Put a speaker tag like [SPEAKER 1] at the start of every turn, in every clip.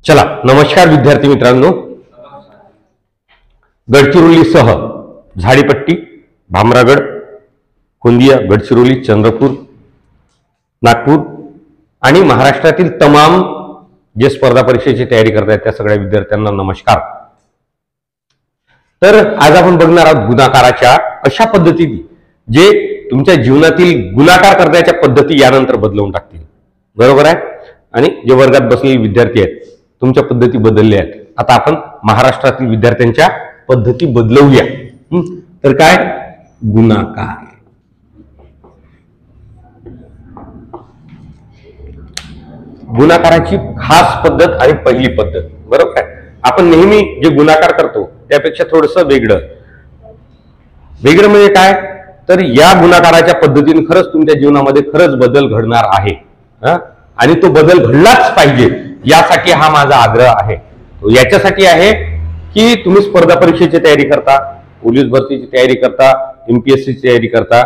[SPEAKER 1] चला, नमस्कार विद्यार्थी मित्रांनो. गडचिरोलीसह झाडीपट्टी, भामरागड, गोंदिया, गडचिरोली, चंद्रपूर, नागपूर आणि महाराष्ट्रातील तमाम जे स्पर्धा परीक्षेची तयारी करतायत त्या सगळ्या विद्यार्थ्यांना नमस्कार. तर आज आपण बघणार आहोत गुणाकाराच्या अशा पद्धतीने जे तुमच्या जीवनातील गुणाकार करण्याच्या पद्धती यानंतर बदलवून टाकतील. बरोबर आहे. आणि जे वर्गात बसलेले विद्यार्थी आहेत तुमच्या पद्धती बदलल्या आहेत. आता आपण महाराष्ट्रातील विद्यार्थ्यांच्या पद्धती बदलवूया. तर काय गुणाकार. गुणाकाराची खास पद्धत आणि पहिली पद्धत. बरोबर आहे. आपण नेहमी जे गुणाकार करतो त्यापेक्षा थोडंसं वेगळं म्हणजे काय, तर या गुणाकाराच्या पद्धतीने खरंच तुमच्या जीवनामध्ये खरंच बदल घडणार आहे. आणि तो बदल घडलाच पाहिजे यासाठी हा माझा आग्रह आहे. तो याच्यासाठी आहे की तुम्ही स्पर्धा परीक्षेची तयारी करता, पोलीस भरतीची तयारी करता, MPSCची तयारी करता,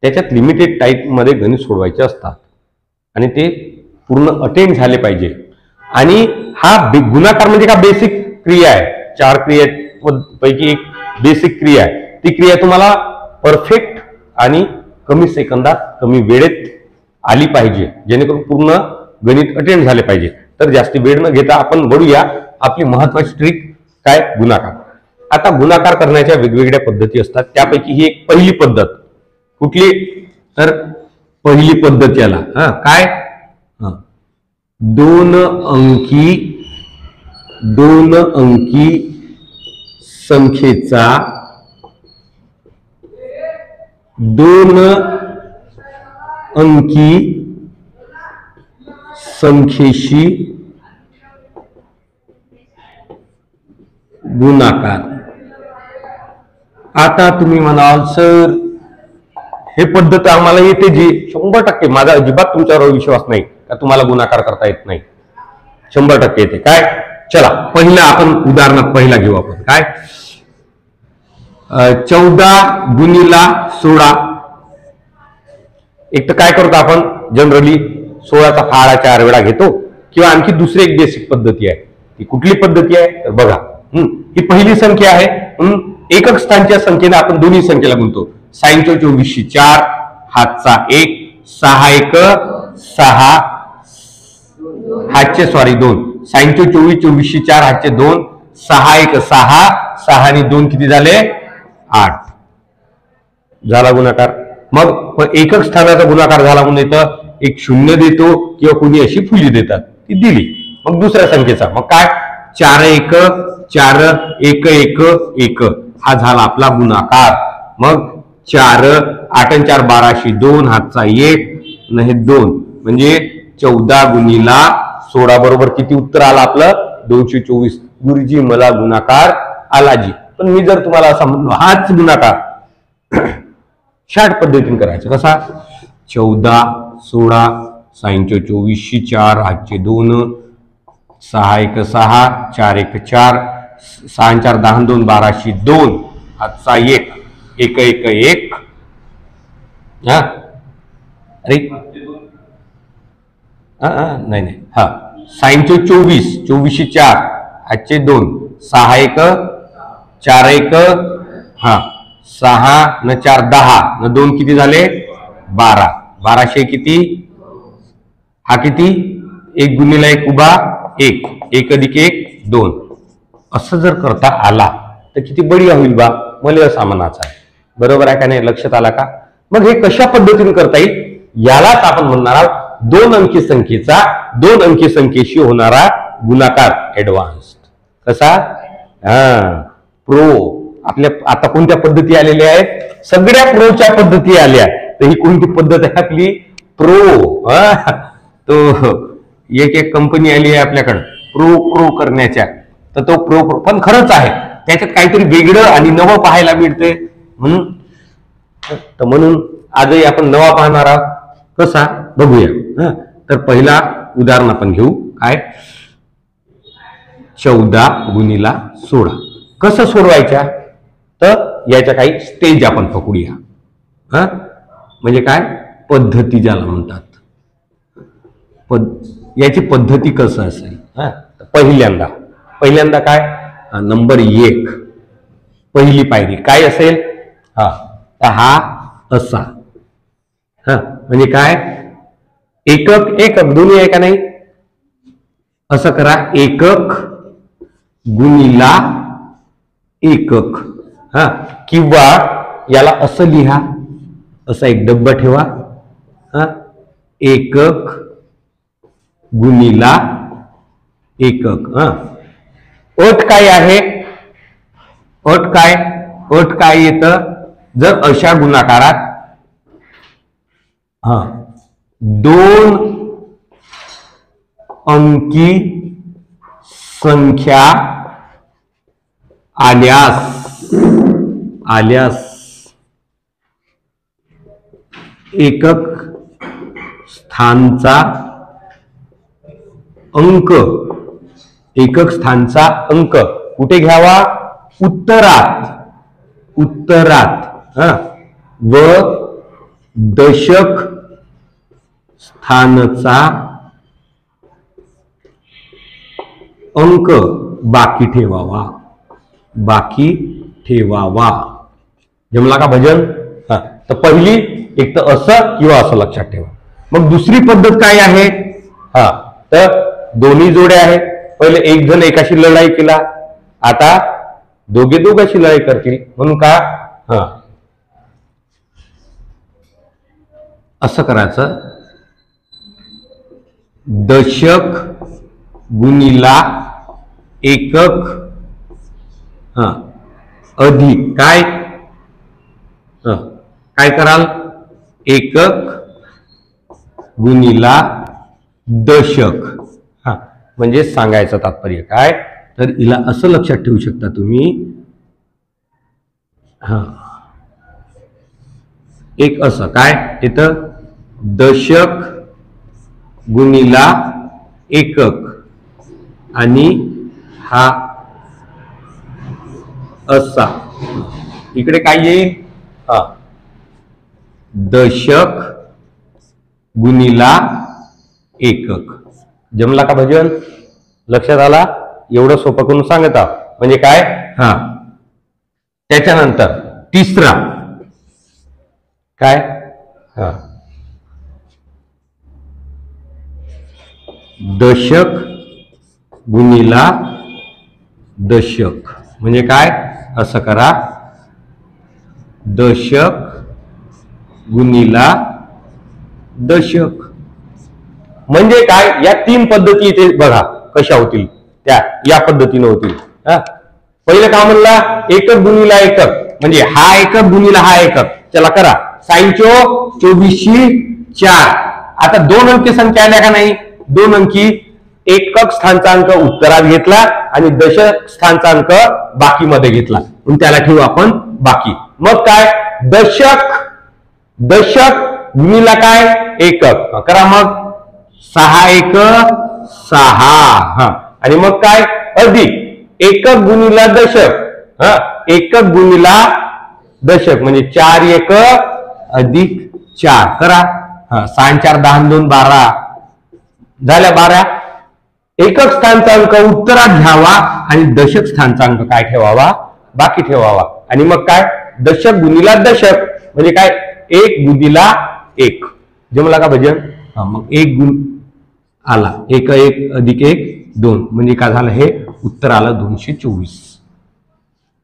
[SPEAKER 1] त्याच्यात लिमिटेड टाईम मध्ये गणित सोडवायचे असतात आणि ते पूर्ण अटेंड झाले पाहिजे. आणि हा गुणाकार म्हणजे का बेसिक क्रिया आहे. 4 क्रियापैकी एक बेसिक क्रिया आहे. ती क्रिया तुम्हाला परफेक्ट आणि कमी सेकंदात कमी वेळेत आली पाहिजे जेणेकरून पूर्ण गणित अटेंड झाले पाहिजे. तर जास्ती वेळ न घेता आपण बघूया आपली महत्वाची ट्रिक काय, गुणाकार. आता गुणाकार करण्याच्या वेगवेगळ्या पद्धती असतात. त्यापैकी ही एक पहिली पद्धत. कुठली, तर पहिली पद्धत याला काय, दोन अंकी संख्येचा 2 अंकी संख्येशी गुणाकार. आता तुम्ही म्हणाल सर हे पद्धत आम्हाला येते जी 100%. माझा अजिबात तुमच्यावर विश्वास नाही का तुम्हाला गुणाकार करता येत नाही. 100% येते. काय, चला पहिला आपण उदाहरण पहिला घेऊ. आपण काय, 14 गुणिला 16. एक तर काय करतो आपण जनरली 16चा फाळा 4 वेळा घेतो. किंवा आणखी दुसरी एक बेसिक पद्धती आहे. ती कुठली पद्धती आहे तर बघा, ही पहिली संख्या आहे. एकक स्थानच्या संख्येने आपण दोन्ही संख्येला गुणतो. 6 × 4 हातचा 1, 6 1 6 हातचे 2. 6 × 24 4 हातचे 2, 6 1 6 6 आणि 2 किती झाले 8. झाला गुणाकार. मग एकक स्थानाचा गुणाकार झाला म्हणून इथं एक 0 देतो किंवा कोणी अशी फुली देतात ती दिली. मग दुसऱ्या संख्येचा मग काय, 4 1 4 1 1 1 हा झाला आपला गुणाकार. मग 4 8 आणि 4 12 2 हातचा 1 न हे 2 म्हणजे 14 गुणिला 16 बरोबर किती उत्तर आलं आपलं 224. गुरुजी मला गुणाकार आला जी. पण मी जर तुम्हाला असं म्हणलो हाच गुणाकार शॉर्ट पद्धतीने करायचं कसा, 14 16 6 × 24 4 हातचे 2 6 1 6 4 1 4 6 आणि 4 10 2 12 2 हातचा 1 1 1 1. अरे नाही 6 × 24 24 4 हातचे 2 6 1 4 1 6 न 4 10 न 2 किती झाले 12. 1200 किती, हा किती 1 गुणिला 1 उभा 1 1 अधिक 1 2. असं जर करता आला तर किती बढिया होईल बा. मला सामानाचा आहे. बरोबर आहे का नाही, लक्षात आला का. मग हे कशा पद्धतीने करता येईल यालाच आपण म्हणणार आहोत 2 अंकी संख्येचा 2 अंकी संख्येशी होणारा गुणाकार ऍडव्हान्स्ड. कसा, प्रो. आपल्या आता कोणत्या पद्धती आलेल्या आहेत, सगळ्या प्रोच्या पद्धती आल्या. तर ही कोणती पद्धत आहे आपली, प्रो. तो एक कंपनी आली आहे आपल्याकडं प्रो करण्याच्या. तर तो प्रो पण खरंच आहे, त्याच्यात काहीतरी वेगळं आणि नवं पाहायला मिळते. म्हणून आजही आपण नवा पाहणार आहोत. कसा बघूया. तर पहिला उदाहरण आपण घेऊ. काय, 14 गुणिला 16 कसं सोडवायच्या, तर याच्या काही स्टेज आपण पकडूया. म्हणजे काय, पद्धती ज्याला म्हणतात. याची पद्धती कसं असेल पहिल्यांदा काय नंबर 1 पहिली पायरी काय असेल हा असा म्हणजे काय एकक दोन्ही आहे का नाही असं करा एकक गुणिला एकक किंवा याला असं लिहा असा एक डब्बा ठेवा एकक गुणिला एकक अट काय आहे अट काय येतं जर अशा गुणाकारात 2 अंकी संख्या आल्यास एकक स्थानचा अंक कुठे घ्यावा उत्तरात व दशक स्थानचा अंक बाकी ठेवावा जमला का भजन तर पहिली एक तर असं किंवा असं लक्षात ठेवा मग दुसरी पद्धत काय आहे तर दोन्ही जोड्या आहेत पहिले एक जण एकाशी लढाई केला आता दोघांशी लढाई करतील म्हणून का असं करायचं दशक गुणिला एकक अधिक काय कराल एकक गुणिला दशक म्हणजे सांगायचं तात्पर्य काय तर हिला असं लक्षात ठेवू शकता तुम्ही एक असं काय येतं दशक गुणिला एकक आणि हा असा इकडे काय येईल दशक गुणिला एकक जमला का भजन लक्षात आला एवढं सोपं करून सांगत आहोत म्हणजे काय त्याच्यानंतर तिसरा काय दशक गुणिला दशक म्हणजे काय असं करा दशक गुणिला दशक म्हणजे काय या 3 पद्धती इथे बघा कशा होतील त्या या पद्धतीने होतील पहिलं का म्हणला एकक गुणिला एकक म्हणजे हा एकक गुणिला हा एकक चला करा साईंचो 24 4 आता 2 अंकी संख्या आल्या का नाही 2 अंकी एकक स्थानचा अंक उत्तरात घेतला आणि दशक स्थानचा अंक बाकी मध्ये घेतला म्हणून त्याला ठेवू आपण बाकी मग काय दशक गुणिला काय एकक करा मग 6 एक 6 आणि मग काय अधिक एकक गुणिला दशक एकक गुणिला दशक म्हणजे 4 एक अधिक 4 करा 6 4 10 2 12 झाल्या 12 एकक स्थानचा अंक उत्तरात घ्यावा आणि दशक स्थानचा अंक काय ठेवावा बाकी ठेवावा आणि मग काय दशक गुणिला दशक म्हणजे काय 1 गुणिला 1 जमला का भजन मग 1 गुण आला 1 1 अधिक 1 2 म्हणजे काय झालं हे उत्तर आलं 224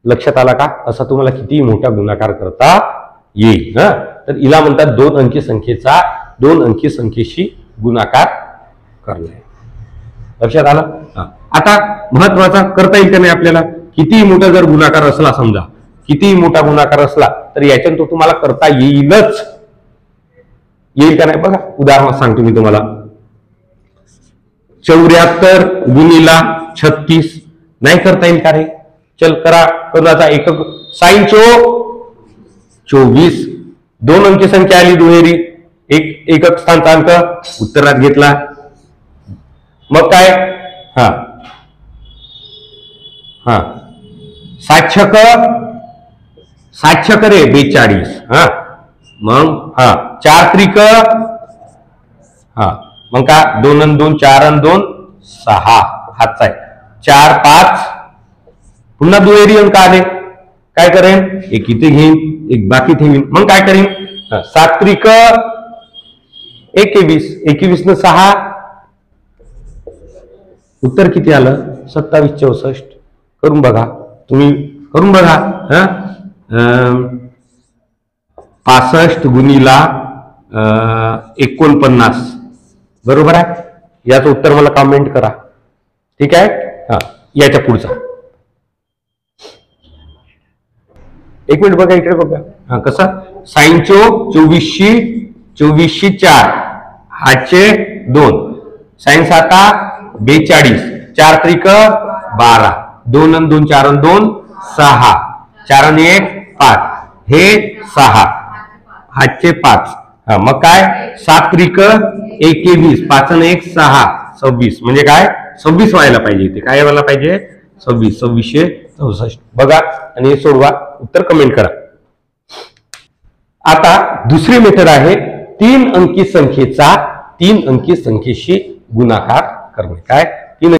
[SPEAKER 1] लक्षात आला का असा तुम्हाला किती मोठा गुणाकार करता येईल तर हिला म्हणतात 2 अंकी संख्येचा 2 अंकी संख्येशी गुणाकार करणे लक्षात आलं आता महत्वाचा करता येईल का नाही आपल्याला किती मोठा जर गुणाकार असला समजा किती मोठा गुणाकार असला तर याच्यातून तो तुम्हाला करता येईल का नाही बघा उदाहरण सांगतो मी तुम्हाला 74 गुणिला 36 नाही करता येईल का रे चल करा कोणाचा एकक साईंचो 24 2 अंकी संख्या आली दुहेरी एकक स्थानचा अंक उत्तरात घेतला मग काय सातशक रे 42 मग 4 त्रिक मग का 2 आणि 2 4 आणि 2 6 हातचा आहे. 4 5 पुन्हा दुहेरी अंक आले, काय करेन, एक इथे घेईन, एक बाकी ठेवीन. मग काय करेन, 7 त्रिक 21, 21 न 6, उत्तर किती आलं, 27 64. करून बघा, तुम्ही करून बघा. 65 गुणिला 49 बरोबर आहे. याचं उत्तर मला कमेंट करा. ठीक आहे. याच्या पुढचा एक मिनिट बघा, इकडे बघा. कसा साइन 24 4 हाचे 2, साइन 7 42, 4 त्रिक 12, 2 आणि 2 4 आणि 2 6, 4 आणि 1 5, हे 6 हाचे 5. मग काय, 7 त्रिक 21, 5 आणि 1 6, 26. म्हणजे काय, 26 व्हायला पाहिजे. इथे काय व्हायला पाहिजे, 26, 2664. बघा आणि हे सोडवा, उत्तर कमेंट करा. आता दुसरी मेथड आहे 3 अंकी संख्येचा 3 अंकी संख्येशी गुणाकार करणे. काय,